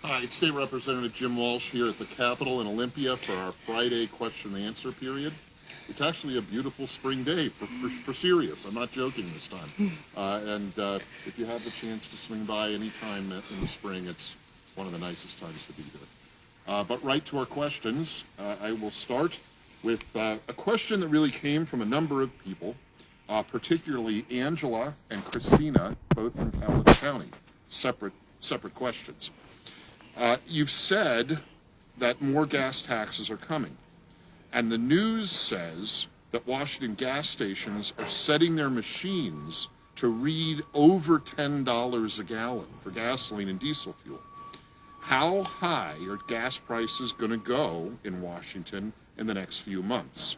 Hi, it's State Representative Jim Walsh here at the Capitol in Olympia for our Friday question and answer period. It's actually a beautiful spring day for serious. I'm not joking this time. And if you have the chance to swing by any time in the spring, it's one of the nicest times to be here. But right to our questions, I will start with a question that really came from a number of people, particularly Angela and Christina, both from Cowlitz County. Separate questions. You've said that more gas taxes are coming, and the news says that Washington gas stations are setting their machines to read over $10 a gallon for gasoline and diesel fuel. How high are gas prices going to go in Washington in the next few months?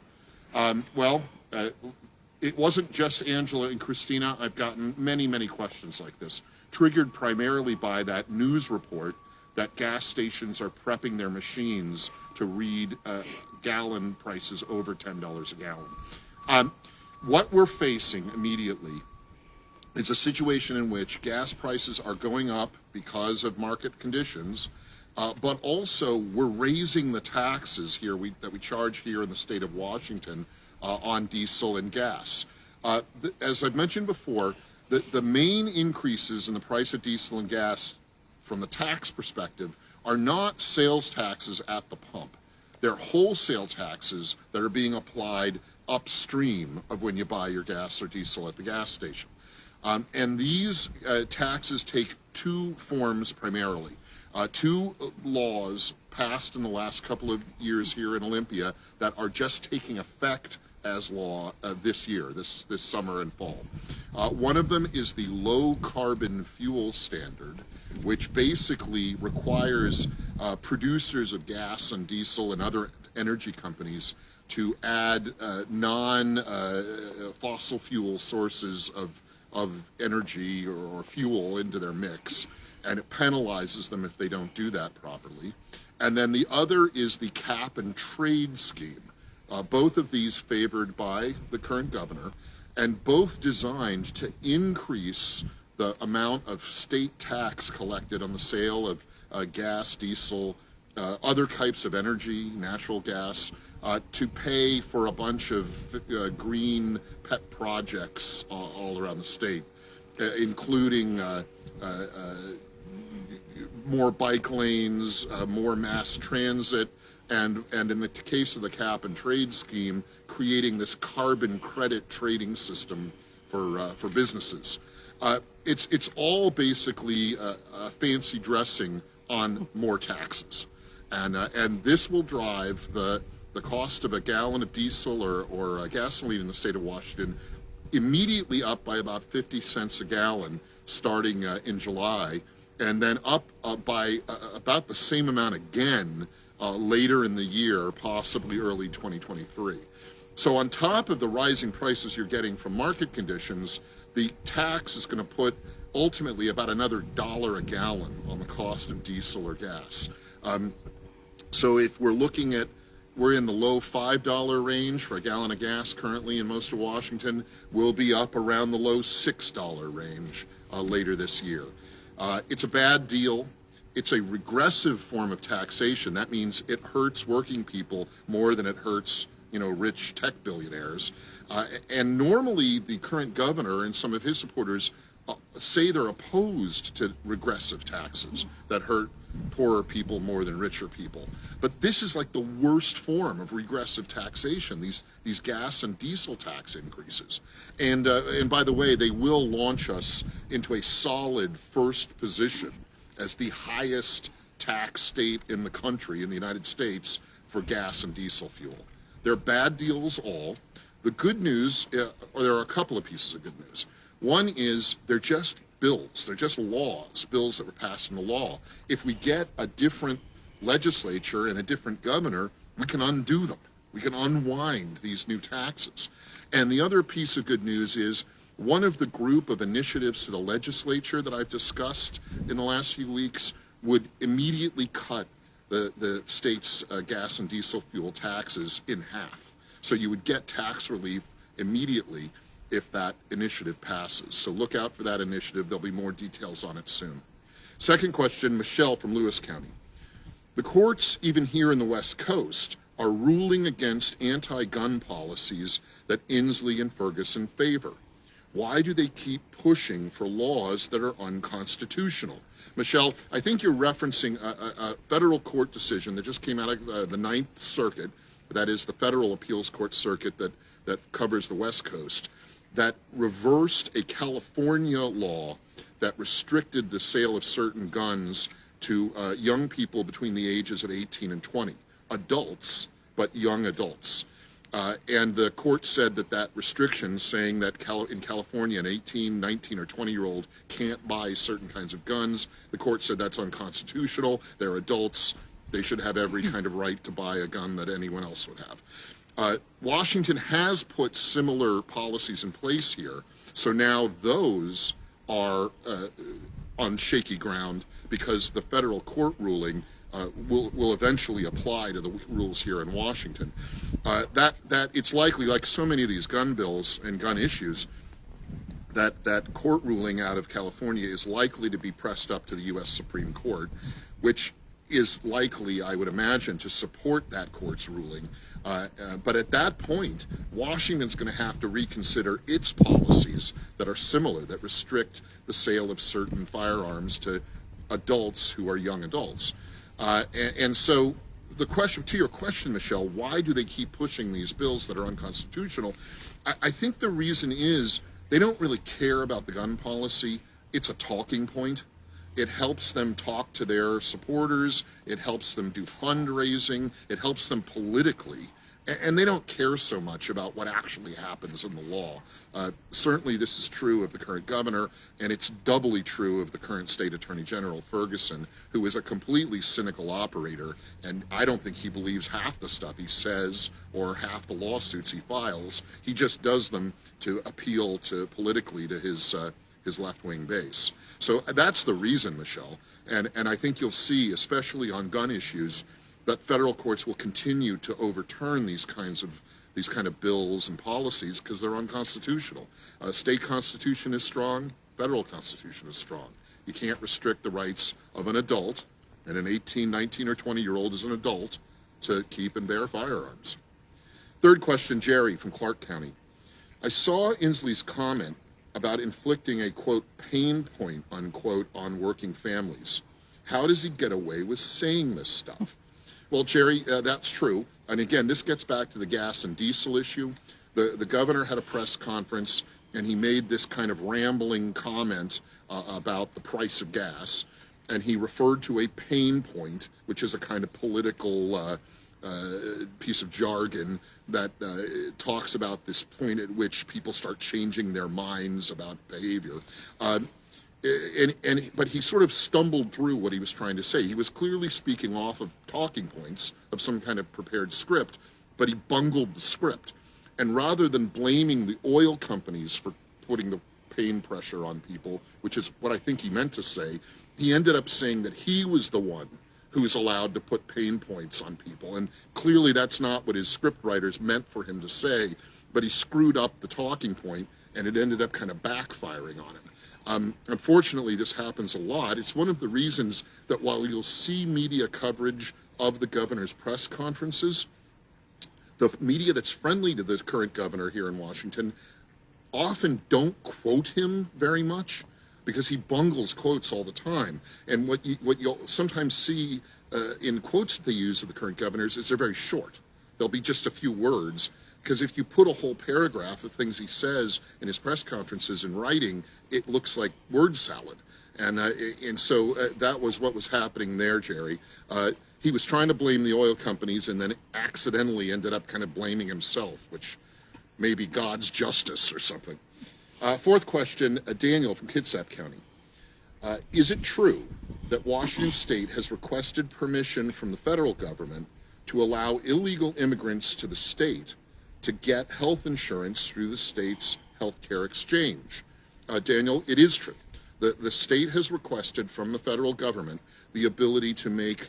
It wasn't just Angela and Christina. I've gotten many questions like this, triggered primarily by that news report that gas stations are prepping their machines to read gallon prices over $10 a gallon. What we're facing immediately is a situation in which gas prices are going up because of market conditions, but also we're raising the taxes here that we charge here in the state of Washington on diesel and gas. As I've mentioned before, the main increases in the price of diesel and gas from the tax perspective are not sales taxes at the pump. They're wholesale taxes that are being applied upstream of when you buy your gas or diesel at the gas station. And these taxes take two forms primarily. Two laws passed in the last couple of years here in Olympia that are just taking effect as law this year, this summer and fall. One of them is the low carbon fuel standard, which basically requires producers of gas and diesel and other energy companies to add non-fossil fuel sources of energy or fuel into their mix, and it penalizes them if they don't do that properly. And then the other is the cap and trade scheme. Both of these favored by the current governor, and both designed to increase the amount of state tax collected on the sale of gas, diesel, other types of energy, natural gas, to pay for a bunch of green pet projects all around the state, including more bike lanes, more mass transit, and in the case of the cap and trade scheme, creating this carbon credit trading system for businesses. It's all basically fancy dressing on more taxes, and this will drive the cost of a gallon of diesel or gasoline in the state of Washington immediately up by about 50 cents a gallon starting in July, and then up by about the same amount again later in the year, possibly early 2023. So on top of the rising prices you're getting from market conditions, the tax is going to put ultimately about another $1 a gallon on the cost of diesel or gas. So if we're looking at, we're in the low $5 range for a gallon of gas currently in most of Washington, we'll be up around the low $6 range later this year. It's a bad deal. It's a regressive form of taxation. That means it hurts working people more than it hurts, rich tech billionaires. And normally the current governor and some of his supporters say they're opposed to regressive taxes that hurt poorer people more than richer people. But this is like the worst form of regressive taxation, these gas and diesel tax increases. And by the way, they will launch us into a solid first position as the highest tax state in the country, in the United States, for gas and diesel fuel. They're bad deals all. The good news, or there are a couple of pieces of good news. One is they're just bills, they're just laws, bills that were passed into law. If we get a different legislature and a different governor, we can undo them. We can unwind these new taxes. And the other piece of good news is one of the group of initiatives to the legislature that I've discussed in the last few weeks would immediately cut the state's gas and diesel fuel taxes in half. So you would get tax relief immediately if that initiative passes. So look out for that initiative. There'll be more details on it soon. Second question, Michelle from Lewis County. The courts, even here in the West Coast, are ruling against anti-gun policies that Inslee and Ferguson favor. Why do they keep pushing for laws that are unconstitutional? Michelle, I think you're referencing a federal court decision that just came out of the Ninth Circuit, that is the federal appeals court circuit that covers the West Coast, that reversed a California law that restricted the sale of certain guns to young people between the ages of 18 and 20, adults, but young adults. And the court said that restriction, saying that in California an 18, 19, or 20-year-old can't buy certain kinds of guns, the court said that's unconstitutional. They're adults. They should have every kind of right to buy a gun that anyone else would have. Washington has put similar policies in place here, so now those are on shaky ground because the federal court ruling will eventually apply to the rules here in Washington. That it's likely, like so many of these gun bills and gun issues, that court ruling out of California is likely to be pressed up to the U.S. Supreme Court, which is likely, I would imagine, to support that court's ruling. But at that point, Washington's going to have to reconsider its policies that are similar, that restrict the sale of certain firearms to adults who are young adults. And so the question, to your question, Michelle, why do they keep pushing these bills that are unconstitutional? I think the reason is they don't really care about the gun policy. It's a talking point. It helps them talk to their supporters. It helps them do fundraising. It helps them politically. And they don't care so much about what actually happens in the law. Certainly this is true of the current governor, and it's doubly true of the current state attorney general, Ferguson, who is a completely cynical operator, and I don't think he believes half the stuff he says or half the lawsuits he files. He just does them to appeal to politically to his left-wing base. So that's the reason, Michelle, and I think you'll see, especially on gun issues, that federal courts will continue to overturn these kind of bills and policies because they're unconstitutional. State constitution is strong, federal constitution is strong. You can't restrict the rights of an adult, and an 18, 19, or 20-year-old is an adult, to keep and bear firearms. Third question, Jerry from Clark County. I saw Inslee's comment about inflicting a, quote, pain point, unquote, on working families. How does he get away with saying this stuff? Well, Jerry, that's true. And again, this gets back to the gas and diesel issue. The governor had a press conference, and he made this kind of rambling comment about the price of gas. And he referred to a pain point, which is a kind of political piece of jargon that talks about this point at which people start changing their minds about behavior. But he sort of stumbled through what he was trying to say. He was clearly speaking off of talking points of some kind of prepared script, but he bungled the script. And rather than blaming the oil companies for putting the pain pressure on people, which is what I think he meant to say, he ended up saying that he was the one who was allowed to put pain points on people. And clearly that's not what his script writers meant for him to say, but he screwed up the talking point, and it ended up kind of backfiring on him. Unfortunately, this happens a lot. It's one of the reasons that while you'll see media coverage of the governor's press conferences, the media that's friendly to the current governor here in Washington often don't quote him very much because he bungles quotes all the time. And what you'll sometimes see in quotes that they use of the current governors is they're very short. They'll be just a few words. Because if you put a whole paragraph of things he says in his press conferences in writing, it looks like word salad. And so that was what was happening there, Jerry. He was trying to blame the oil companies and then accidentally ended up kind of blaming himself, which may be God's justice or something. Fourth question, Daniel from Kitsap County. Is it true that Washington State has requested permission from the federal government to allow illegal immigrants to the state to get health insurance through the state's healthcare exchange? Daniel, it is true. The state has requested from the federal government the ability to make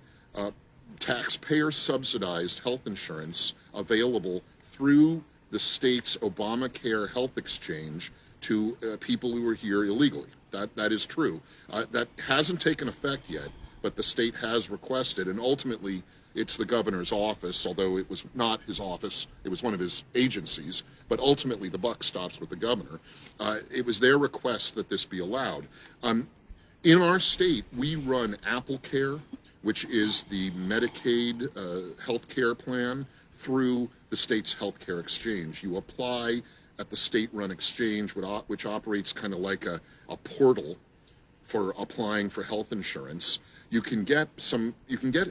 taxpayer-subsidized health insurance available through the state's Obamacare health exchange to people who are here illegally. That is true. That hasn't taken effect yet, but the state has requested, and ultimately it's the governor's office, although it was not his office, it was one of his agencies, but ultimately the buck stops with the governor. It was their request that this be allowed. In our state, we run Apple Care, which is the Medicaid health care plan, through the state's health care exchange. You apply at the state-run exchange, which operates kind of like a portal for applying for health insurance. You can get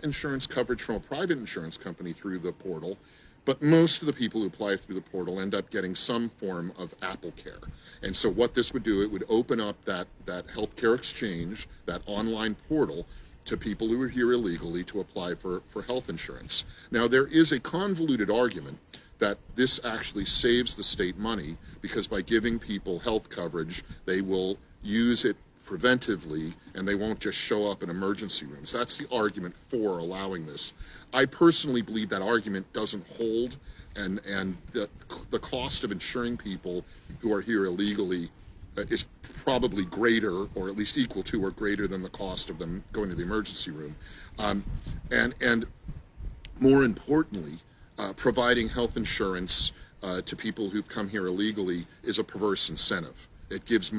insurance coverage from a private insurance company through the portal, but most of the people who apply through the portal end up getting some form of Apple Care. And so what this would do, it would open up that healthcare exchange, that online portal, to people who are here illegally to apply for health insurance. Now, there is a convoluted argument that this actually saves the state money, because by giving people health coverage, they will use it preventively and they won't just show up in emergency rooms. That's the argument for allowing this. I personally believe that argument doesn't hold, and the cost of insuring people who are here illegally is probably greater, or at least equal to or greater than the cost of them going to the emergency room. And more importantly, providing health insurance to people who've come here illegally is a perverse incentive. It gives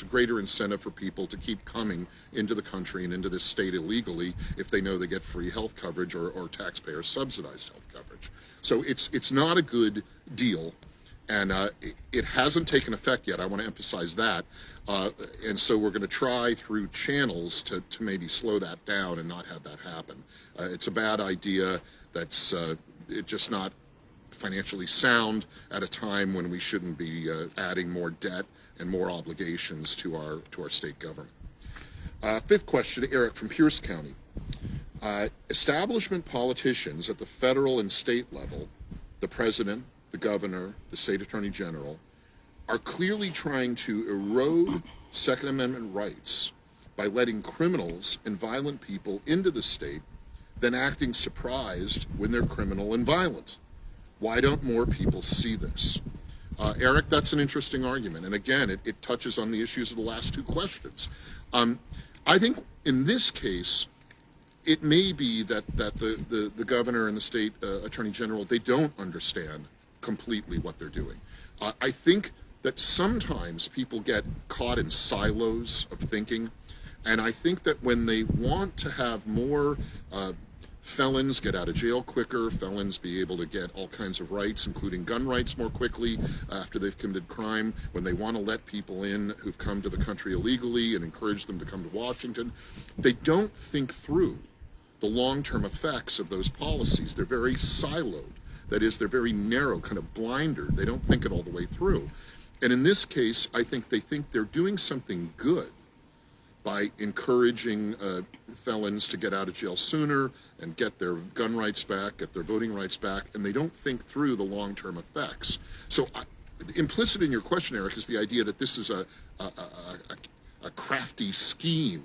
greater incentive for people to keep coming into the country and into this state illegally if they know they get free health coverage or taxpayer subsidized health coverage. So it's not a good deal, and it hasn't taken effect yet. I want to emphasize that. And so we're going to try through channels to maybe slow that down and not have that happen. It's a bad idea. That's just not financially sound at a time when we shouldn't be adding more debt and more obligations to our state government. Fifth question to Eric from Pierce County. Establishment politicians at the federal and state level, the president, the governor, the state attorney general, are clearly trying to erode Second Amendment rights by letting criminals and violent people into the state, then acting surprised when they're criminal and violent. Why don't more people see this? Eric, that's an interesting argument. And again, it touches on the issues of the last two questions. I think in this case, it may be that the governor and the state attorney general, they don't understand completely what they're doing. I think that sometimes people get caught in silos of thinking. And I think that when they want to have more felons get out of jail quicker, felons be able to get all kinds of rights, including gun rights, more quickly after they've committed crime, when they want to let people in who've come to the country illegally and encourage them to come to Washington, they don't think through the long-term effects of those policies. They're very siloed. That is, they're very narrow, kind of blinder. They don't think it all the way through. And in this case, I think they think they're doing something good by encouraging felons to get out of jail sooner and get their gun rights back, get their voting rights back, and they don't think through the long-term effects. So implicit in your question, Eric, is the idea that this is a crafty scheme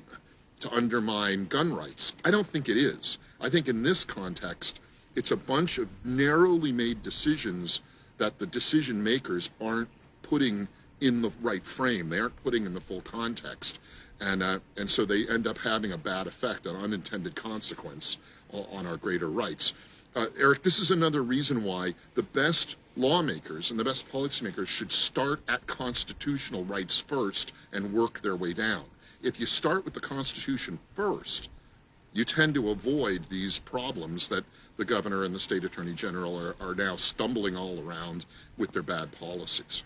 to undermine gun rights. I don't think it is. I think in this context, it's a bunch of narrowly made decisions that the decision makers aren't putting in the right frame. They aren't putting in the full context. And so they end up having a bad effect, an unintended consequence on our greater rights. Eric, this is another reason why the best lawmakers and the best policymakers should start at constitutional rights first and work their way down. If you start with the Constitution first, you tend to avoid these problems that the governor and the state attorney general are now stumbling all around with their bad policies.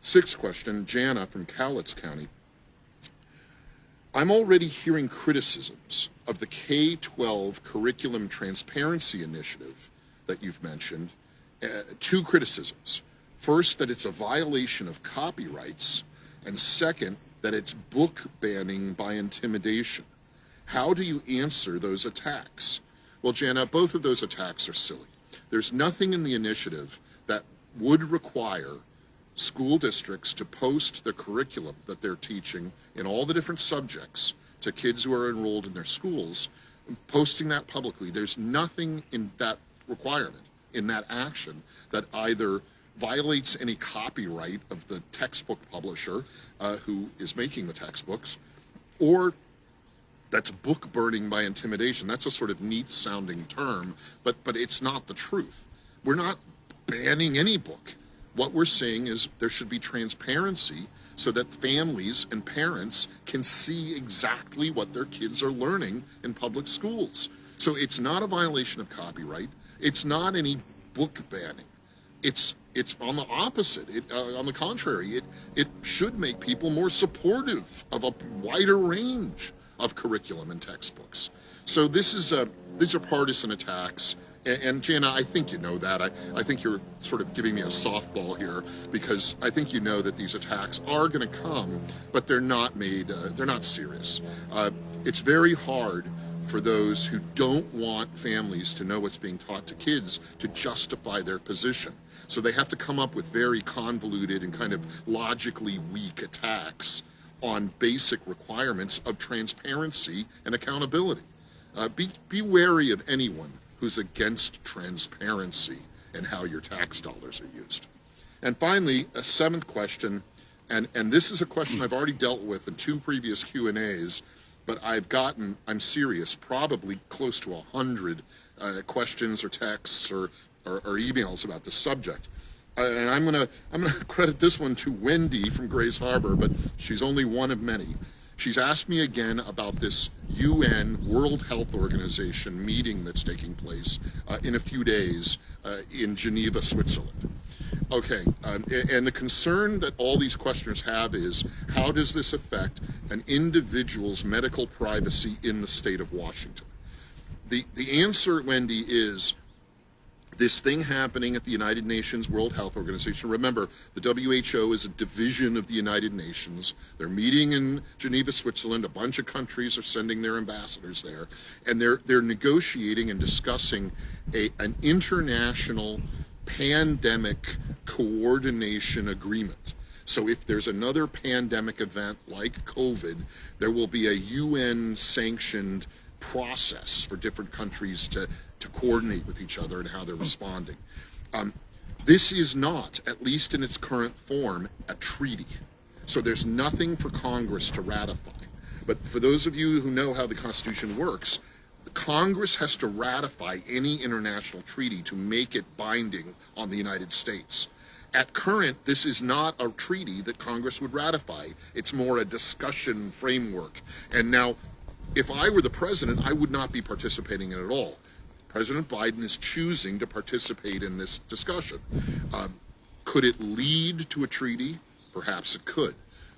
Sixth question, Jana from Cowlitz County. I'm already hearing criticisms of the K-12 Curriculum Transparency Initiative that you've mentioned. Two criticisms. First, that it's a violation of copyrights, and second, that it's book banning by intimidation. How do you answer those attacks? Well, Jana, both of those attacks are silly. There's nothing in the initiative that would require school districts to post the curriculum that they're teaching in all the different subjects to kids who are enrolled in their schools, posting that publicly. There's nothing in that requirement, in that action, that either violates any copyright of the textbook publisher who is making the textbooks, or that's book burning by intimidation. That's a sort of neat sounding term, but it's not the truth. We're not banning any book. What we're saying is there should be transparency so that families and parents can see exactly what their kids are learning in public schools. So it's not a violation of copyright. It's not any book banning. It's on the opposite. On the contrary, it should make people more supportive of a wider range of curriculum and textbooks. So these are partisan attacks. And Jana, I think you know that. I think you're sort of giving me a softball here, because I think you know that these attacks are going to come, but they're not serious. It's very hard for those who don't want families to know what's being taught to kids to justify their position. So they have to come up with very convoluted and kind of logically weak attacks on basic requirements of transparency and accountability. Be wary of anyone who's against transparency and how your tax dollars are used. And finally, a seventh question, and this is a question I've already dealt with in 2 previous Q&As, but I'm serious, probably close to 100 questions or texts or emails about this subject. And I'm gonna credit this one to Wendy from Grays Harbor, but she's only one of many. She's asked me again about this UN, World Health Organization meeting that's taking place in a few days in Geneva, Switzerland. Okay, and the concern that all these questioners have is, how does this affect an individual's medical privacy in the state of Washington? The answer, Wendy, is this thing happening at the United Nations World Health Organization. Remember, the WHO is a division of the United Nations. They're meeting in Geneva, Switzerland. A bunch of countries are sending their ambassadors there, and they're negotiating and discussing an international pandemic coordination agreement. So if there's another pandemic event like COVID, there will be a UN-sanctioned process for different countries to coordinate with each other and how they're responding. This is not, at least in its current form, a treaty. So there's nothing for Congress to ratify. But for those of you who know how the Constitution works, Congress has to ratify any international treaty to make it binding on the United States. At current, this is not a treaty that Congress would ratify. It's more a discussion framework. And now, if I were the president, I would not be participating in it at all. President Biden is choosing to participate in this discussion. Could it lead to a treaty? Perhaps it could.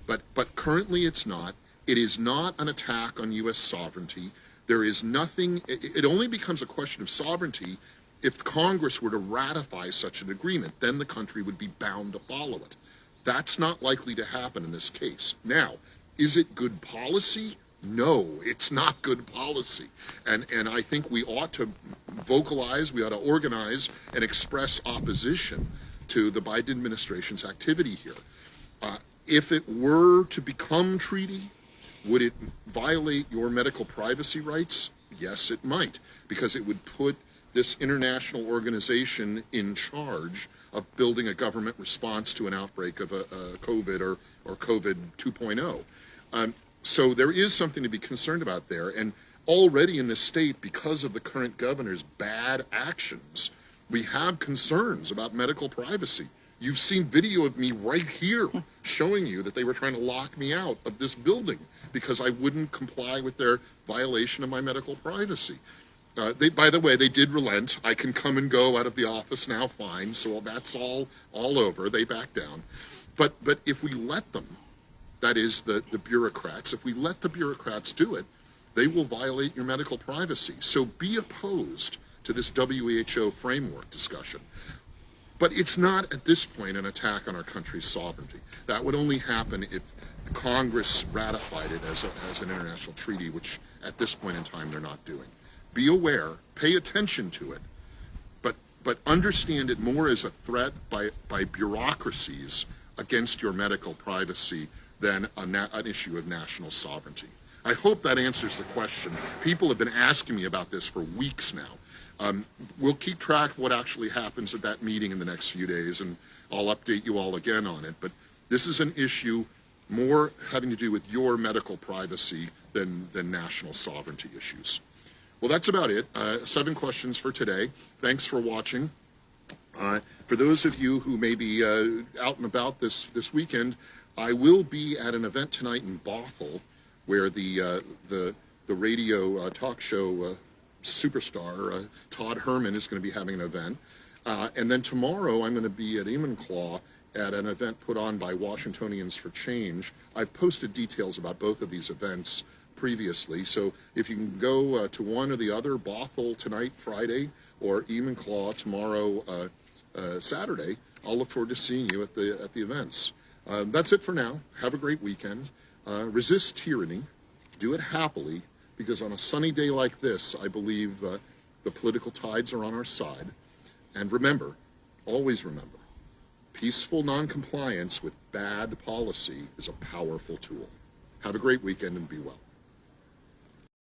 But currently it's not. It is not an attack on U.S. sovereignty. There is nothing, it only becomes a question of sovereignty if Congress were to ratify such an agreement. Then the country would be bound to follow it. That's not likely to happen in this case. Now, is it good policy? No, it's not good policy. And I think we ought to vocalize, we ought to organize and express opposition to the Biden administration's activity here. If it were to become treaty, would it violate your medical privacy rights? Yes, it might, because it would put this international organization in charge of building a government response to an outbreak of a COVID or COVID 2.0. So there is something to be concerned about there. And already in this state, because of the current governor's bad actions, we have concerns about medical privacy. You've seen video of me right here showing you that they were trying to lock me out of this building because I wouldn't comply with their violation of my medical privacy. By the way, they did relent. I can come and go out of the office now fine, so that's all over. They backed down. But if we let them, that is the bureaucrats, if we let the bureaucrats do it, they will violate your medical privacy. So be opposed to this WHO framework discussion. But it's not at this point an attack on our country's sovereignty. That would only happen if Congress ratified it as an international treaty, which at this point in time they're not doing. Be aware, pay attention to it, but understand it more as a threat by bureaucracies against your medical privacy than an issue of national sovereignty. I hope that answers the question. People have been asking me about this for weeks now. We'll keep track of what actually happens at that meeting in the next few days, and I'll update you all again on it. But this is an issue more having to do with your medical privacy than national sovereignty issues. Well, that's about it. 7 questions for today. Thanks for watching. For those of you who may be out and about this weekend, I will be at an event tonight in Bothell, where the radio talk show superstar Todd Herman is going to be having an event. And then tomorrow I'm going to be at Enumclaw at an event put on by Washingtonians for Change. I've posted details about both of these events previously, so if you can go to one or the other, Bothell tonight, Friday, or Enumclaw tomorrow, Saturday, I'll look forward to seeing you at the events. That's it for now. Have a great weekend. Resist tyranny. Do it happily, because on a sunny day like this, I believe the political tides are on our side. And remember, always remember, peaceful noncompliance with bad policy is a powerful tool. Have a great weekend and be well.